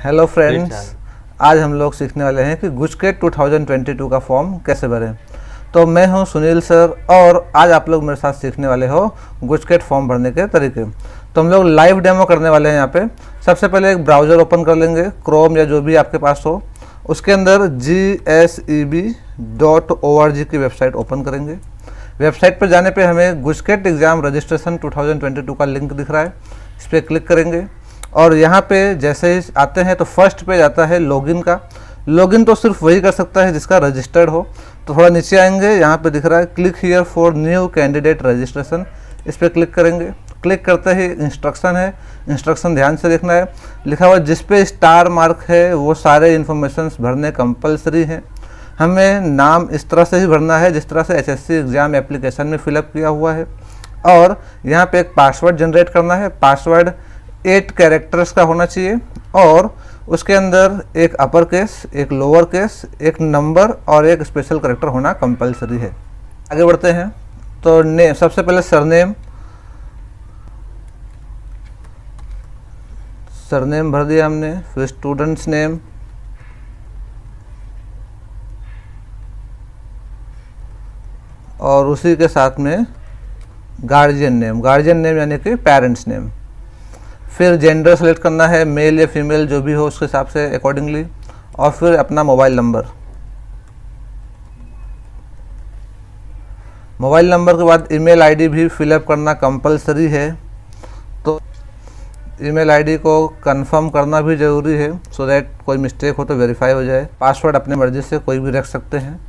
Hello friends, आज हम लोग सीखने वाले हैं कि गुजकेट 2022 का फॉर्म कैसे भरें। तो मैं हूं सुनील सर और आज आप लोग मेरे साथ सीखने वाले हो गुजकेट फॉर्म भरने के तरीके। तो हम लोग लाइव डेमो करने वाले हैं यहाँ पे। सबसे पहले एक ब्राउज़र ओपन कर लेंगे, क्रोम या जो भी आपके पास हो। उसके अंदर GSEB.org की वेबसाइट ओपन करेंगे। वेबसाइट पर जाने पे हमें गुजकेट एग्ज़ाम रजिस्ट्रेशन 2022 का लिंक दिख रहा है, इस पर क्लिक करेंगे और यहाँ पे जैसे ही आते हैं तो फर्स्ट पेज आता है लॉगिन का। लॉगिन तो सिर्फ वही कर सकता है जिसका रजिस्टर्ड हो। तो थोड़ा नीचे आएंगे, यहाँ पे दिख रहा है click here for new candidate registration, इस पर क्लिक करेंगे। क्लिक करते ही इंस्ट्रक्शन है, इंस्ट्रक्शन ध्यान से देखना है। लिखा हुआ जिस पे स्टार मार्क है वो सारे इन्फॉर्मेशंस भरने कंपलसरी हैं। हमें नाम इस तरह से ही भरना है जिस तरह से एसएससी एग्ज़ाम एप्लीकेशन में फिलअप किया हुआ है। और यहाँ पे एक पासवर्ड जनरेट करना है। पासवर्ड 8 कैरेक्टर्स का होना चाहिए और उसके अंदर एक अपर केस, एक लोअर केस, एक नंबर और एक स्पेशल कैरेक्टर होना कंपलसरी है। आगे बढ़ते हैं। तो नेम, सबसे पहले सरनेम भर दिया हमने, फिर स्टूडेंट्स नेम, और उसी के साथ में गार्जियन नेम यानी कि पेरेंट्स नेम। फिर जेंडर सेलेक्ट करना है, मेल या फीमेल जो भी हो उसके हिसाब से अकॉर्डिंगली, और फिर अपना मोबाइल नंबर के बाद ईमेल आईडी भी फिलअप करना कंपलसरी है। तो ईमेल आईडी को कंफर्म करना भी ज़रूरी है सो दैट कोई मिस्टेक हो तो वेरीफाई हो जाए। पासवर्ड अपने मर्जी से कोई भी रख सकते हैं।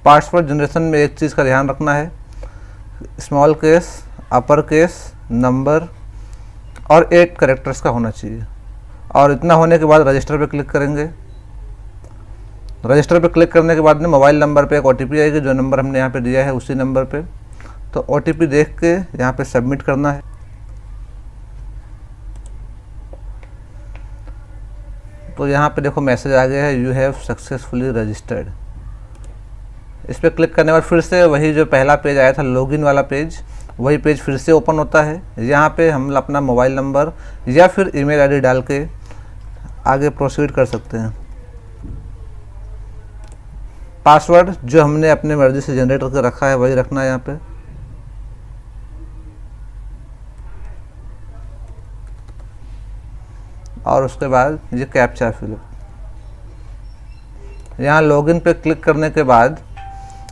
पासवर्ड जनरेशन में एक चीज़ का ध्यान रखना है, small case, upper case, number और 8 कैरेक्टर्स का होना चाहिए। और इतना होने के बाद रजिस्टर पे क्लिक करेंगे। रजिस्टर पे क्लिक करने के बाद में मोबाइल नंबर पे एक OTP आएगी, जो नंबर हमने यहाँ पे दिया है उसी नंबर पे। तो OTP देख के यहाँ पे सबमिट करना है। तो यहाँ पे देखो मैसेज आ गया है, यू हैव सक्सेसफुली रजिस्टर्ड। इस पर क्लिक करने के बाद फिर से वही जो पहला पेज आया था लॉगिन वाला पेज, वही पेज फिर से ओपन होता है। यहाँ पे हम अपना मोबाइल नंबर या फिर ईमेल आईडी डाल के आगे प्रोसीड कर सकते हैं। पासवर्ड जो हमने अपने मर्जी से जनरेट करके रखा है वही रखना है यहाँ पे। और उसके बाद ये कैप्चा फिलअप। यहाँ लॉगिन पे क्लिक करने के बाद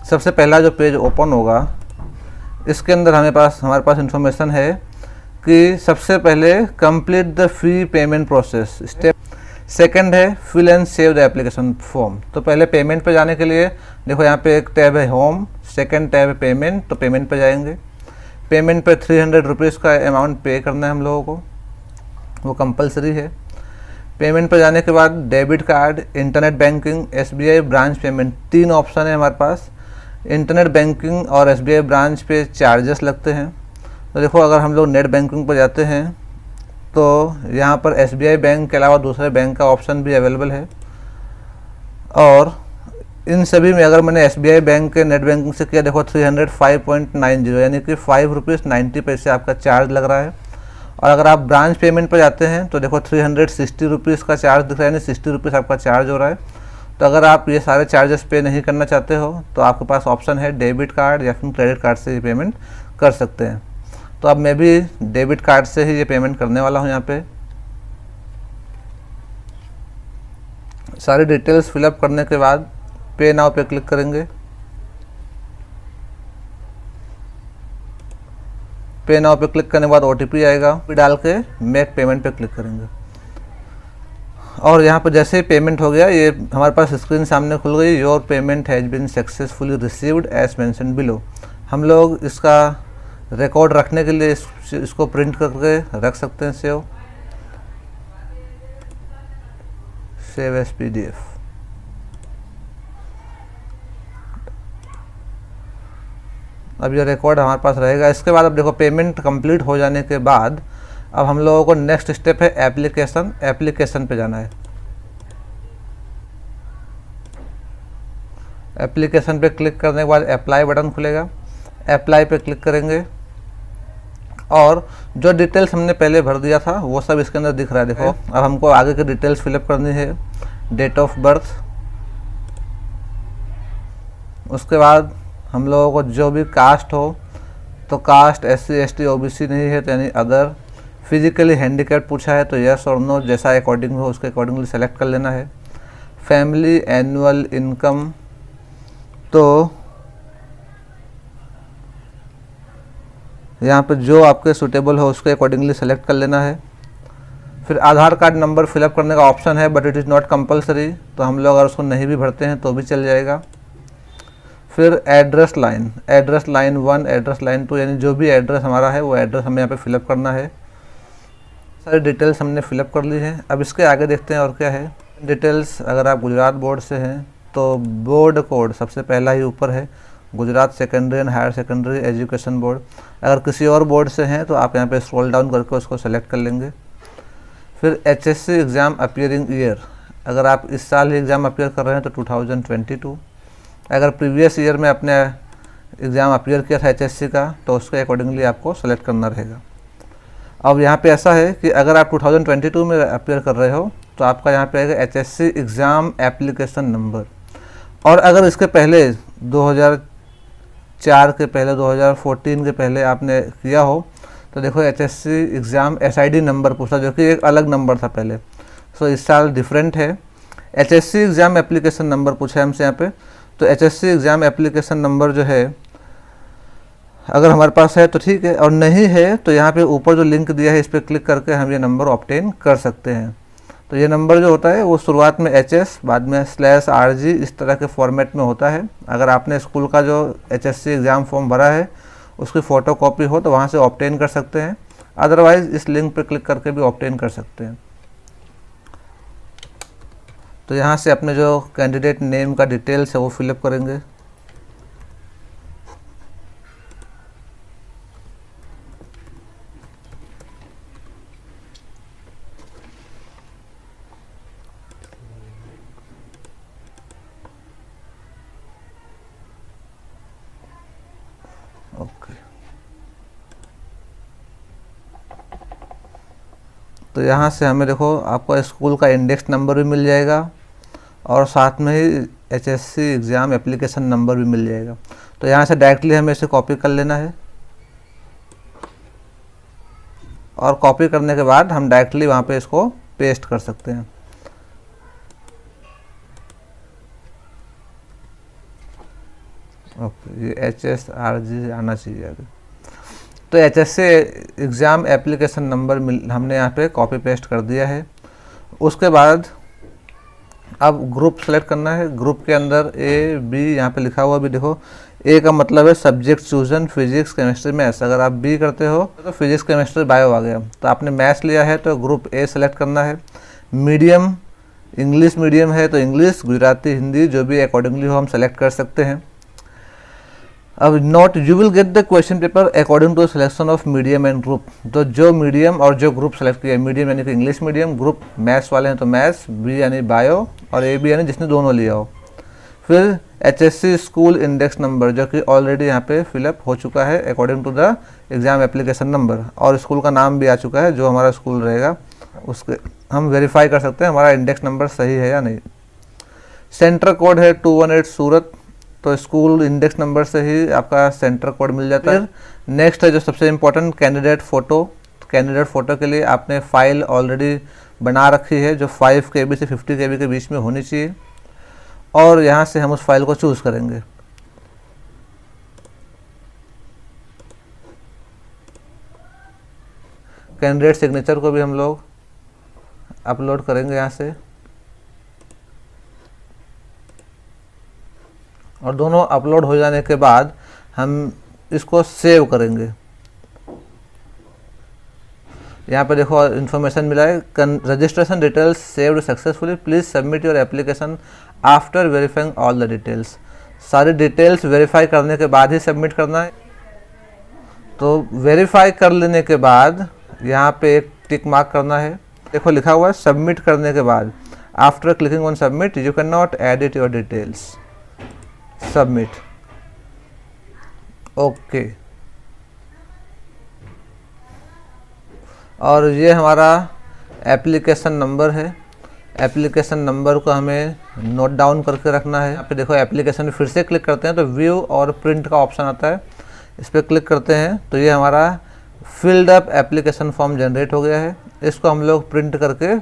सबसे पहला जो पेज ओपन होगा, इसके अंदर हमारे पास इंफॉर्मेशन है कि सबसे पहले complete the fee payment process step. Second है fill and save the application form. तो पहले पेमेंट पे जाने के लिए देखो यहाँ पे एक टैब है होम, सेकंड टैब है पेमेंट। तो पेमेंट पे जाएंगे। पेमेंट पे 300 रुपीज़ का अमाउंट पे करना है हम लोगों को, वो कंपलसरी है। पेमेंट पर जाने के बाद debit card, internet banking, SBI branch payment, 3 option है हमारे पास। इंटरनेट बैंकिंग और SBI ब्रांच पे चार्जेस लगते हैं। तो देखो अगर हम लोग नेट बैंकिंग पर जाते हैं तो यहाँ पर SBI बैंक के अलावा दूसरे बैंक का ऑप्शन भी अवेलेबल है। और इन सभी में अगर मैंने SBI बैंक के नेट बैंकिंग से किया, देखो 305.90 यानी कि 5 रुपीज़ 90 पैसे आपका चार्ज लग रहा है। और अगर आप ब्रांच पेमेंट पर जाते हैं तो देखो 360 रुपीज़ का चार्ज दिख रहा है, यानी 60 रुपीज़ आपका चार्ज हो रहा है। तो अगर आप ये सारे चार्जेस पे नहीं करना चाहते हो तो आपके पास ऑप्शन है डेबिट कार्ड या फिर क्रेडिट कार्ड से ये पेमेंट कर सकते हैं। तो अब मैं भी डेबिट कार्ड से ही ये पेमेंट करने वाला हूँ। यहाँ पे सारी डिटेल्स फिलअप करने के बाद पे नाउ पे क्लिक करेंगे। पे नाउ पे क्लिक करने के बाद OTP आएगा, डाल के मेक पेमेंट पे क्लिक करेंगे। और यहाँ पर जैसे ही पेमेंट हो गया, ये हमारे पास स्क्रीन सामने खुल गई, your payment has been successfully received as mention below. हम लोग इसका रिकॉर्ड रखने के लिए इसको प्रिंट करके रख सकते हैं। Save as PDF। अब ये रिकॉर्ड हमारे पास रहेगा। इसके बाद अब देखो पेमेंट कंप्लीट हो जाने के बाद अब हम लोगों को नेक्स्ट स्टेप है एप्लीकेशन पे जाना है। एप्लीकेशन पे क्लिक करने के बाद अप्लाई बटन खुलेगा। अप्लाई पे क्लिक करेंगे। और जो डिटेल्स हमने पहले भर दिया था वो सब इसके अंदर दिख रहा है। देखो अब हमको आगे की डिटेल्स फिलअप करनी है। डेट ऑफ बर्थ, उसके बाद हम लोगों को जो भी कास्ट हो, तो कास्ट SC ST OBC नहीं है तो यानी अदर। फिजिकली हैंडीकैप पूछा है तो यस और नो, जैसा अकॉर्डिंग हो उसके अकॉर्डिंगली सेलेक्ट कर लेना है। फैमिली एनुअल इनकम, तो यहाँ पे जो आपके सूटेबल हो उसके अकॉर्डिंगली सेलेक्ट कर लेना है। फिर आधार कार्ड नंबर फिलअप करने का ऑप्शन है but it is not compulsory, तो हम लोग अगर उसको नहीं भी भरते हैं तो भी चल जाएगा। फिर एड्रेस लाइन 1, एड्रेस लाइन 2, यानी जो भी एड्रेस हमारा है वो एड्रेस हमें यहाँ पे फिलअप करना है। सारी डिटेल्स हमने फिलअप कर ली है। अब इसके आगे देखते हैं और क्या है। डिटेल्स, अगर आप गुजरात बोर्ड से हैं तो बोर्ड कोड सबसे पहला ही ऊपर है, Gujarat secondary and higher secondary education board. अगर किसी और बोर्ड से हैं तो आप यहाँ पे स्क्रॉल डाउन करके उसको सेलेक्ट कर लेंगे। फिर HSC एग्ज़ाम अपीयरिंग ईयर, अगर आप इस साल ही एग्ज़ाम अपीयर कर रहे हैं तो 2022। अगर प्रीवियस ईयर में अपने एग्ज़ाम अपीयर किया था HSC का तो उसके अकॉर्डिंगली आपको सेलेक्ट करना रहेगा। अब यहाँ पे ऐसा है कि अगर आप 2022 में अपीयर कर रहे हो तो आपका यहाँ पे आएगा HSC एग्ज़ाम एप्लीकेशन नंबर। और अगर इसके पहले 2004 के पहले 2014 के पहले आपने किया हो तो देखो HSC एग्ज़ाम SID नंबर पूछा, जो कि एक अलग नंबर था पहले। सो इस साल डिफरेंट है। HSC एग्ज़ाम एप्लीकेशन नंबर पूछा है हमसे यहाँ पे, तो HSC एग्ज़ाम एप्लीकेशन नंबर जो है अगर हमारे पास है तो ठीक है, और नहीं है तो यहाँ पे ऊपर जो लिंक दिया है इस पर क्लिक करके हम ये नंबर ऑब्टेन कर सकते हैं। तो ये नंबर जो होता है वो शुरुआत में HS बाद में /RG इस तरह के फॉर्मेट में होता है। अगर आपने स्कूल का जो HSC एग्ज़ाम फॉर्म भरा है उसकी फ़ोटो कॉपी हो तो वहाँ से ऑब्टेन कर सकते हैं, अदरवाइज़ इस लिंक पर क्लिक करके भी ऑब्टेन कर सकते हैं। तो यहाँ से अपने जो कैंडिडेट नेम का डिटेल्स है वो फिलअप करेंगे। ओके, तो यहाँ से हमें देखो आपका स्कूल का इंडेक्स नंबर भी मिल जाएगा और साथ में ही HSC एग्ज़ाम एप्लीकेशन नंबर भी मिल जाएगा। तो यहाँ से डायरेक्टली हमें इसे कॉपी कर लेना है और कॉपी करने के बाद हम डायरेक्टली वहाँ पे इसको पेस्ट कर सकते हैं। ओके, ये HSRG आना चाहिए आगे। तो HSC एग्ज़ाम एप्लीकेशन नंबर हमने यहाँ पे कॉपी पेस्ट कर दिया है। उसके बाद अब ग्रुप सेलेक्ट करना है। ग्रुप के अंदर A B यहाँ पे लिखा हुआ भी देखो। A का मतलब है subject chosen, physics chemistry maths. अगर आप B करते हो तो फिजिक्स केमिस्ट्री बायो आ गया। तो आपने मैथ्स लिया है तो ग्रुप A सेलेक्ट करना है। मीडियम इंग्लिश मीडियम है तो इंग्लिश, गुजराती, हिंदी जो भी अकॉर्डिंगली हो हम सेलेक्ट कर सकते हैं। अब note, you will get the question paper according to selection of medium and group. तो जो मीडियम और जो ग्रुप सेलेक्ट किया, मीडियम यानी कि इंग्लिश मीडियम, ग्रुप मैथ्स वाले हैं तो मैथ्स, B यानी बायो और AB यानी जिसने दोनों लिया हो। फिर HSC स्कूल इंडेक्स नंबर जो कि ऑलरेडी यहाँ पे फिलअप हो चुका है according to the exam application number, और स्कूल का नाम भी आ चुका है जो हमारा स्कूल रहेगा, उसके हम वेरीफाई कर सकते हैं हमारा इंडेक्स नंबर सही है या नहीं। सेंटर कोड है 218 सूरत, तो स्कूल इंडेक्स नंबर से ही आपका सेंटर कोड मिल जाता है। नेक्स्ट है जो सबसे important, candidate photo. Candidate photo के लिए आपने फ़ाइल ऑलरेडी बना रखी है जो 5 KB से 50 KB के बीच में होनी चाहिए, और यहाँ से हम उस फाइल को चूज़ करेंगे। कैंडिडेट सिग्नेचर को भी हम लोग अपलोड करेंगे यहाँ से, और दोनों अपलोड हो जाने के बाद हम इसको सेव करेंगे। यहाँ पे देखो इन्फॉर्मेशन मिला है, registration details saved successfully, please submit your application after verifying all the details. सारी डिटेल्स वेरीफाई करने के बाद ही सबमिट करना है। तो वेरीफाई कर लेने के बाद यहाँ पे एक टिक मार्क करना है। देखो लिखा हुआ है सबमिट करने के बाद, after clicking on submit you can not edit your details, submit. Okay, और ये हमारा एप्लीकेशन नंबर है। एप्लीकेशन नंबर को हमें नोट डाउन करके रखना है। यहाँ पे देखो एप्लीकेशन में फिर से क्लिक करते हैं तो व्यू और प्रिंट का ऑप्शन आता है, इस पर क्लिक करते हैं तो ये हमारा filled up application form generate हो गया है। इसको हम लोग प्रिंट करके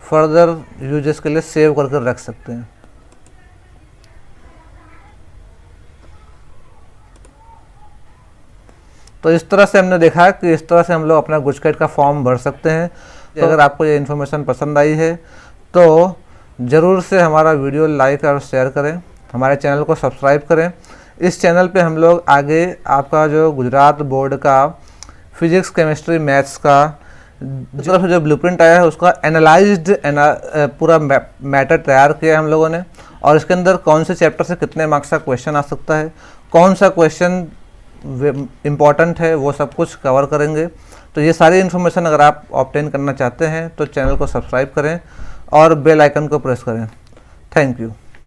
फर्दर यूजेस के लिए सेव करके रख सकते हैं। तो इस तरह से हमने देखा कि इस तरह से हम लोग अपना गुजकैट का फॉर्म भर सकते हैं। तो अगर आपको ये इन्फॉर्मेशन पसंद आई है तो ज़रूर से हमारा वीडियो लाइक और शेयर करें, हमारे चैनल को सब्सक्राइब करें। इस चैनल पे हम लोग आगे आपका जो गुजरात बोर्ड का फिजिक्स, केमिस्ट्री, मैथ्स का जो ब्लूप्रिंट आया है उसका एनालाइज्ड पूरा मैटर तैयार किया है हम लोगों ने, और इसके अंदर कौन से चैप्टर से कितने मार्क्स का क्वेश्चन आ सकता है, कौन सा क्वेश्चन इम्पॉर्टेंट है, वो सब कुछ कवर करेंगे। तो ये सारी इन्फॉर्मेशन अगर आप ऑब्टेन करना चाहते हैं तो चैनल को सब्सक्राइब करें और बेल आइकन को प्रेस करें। Thank you.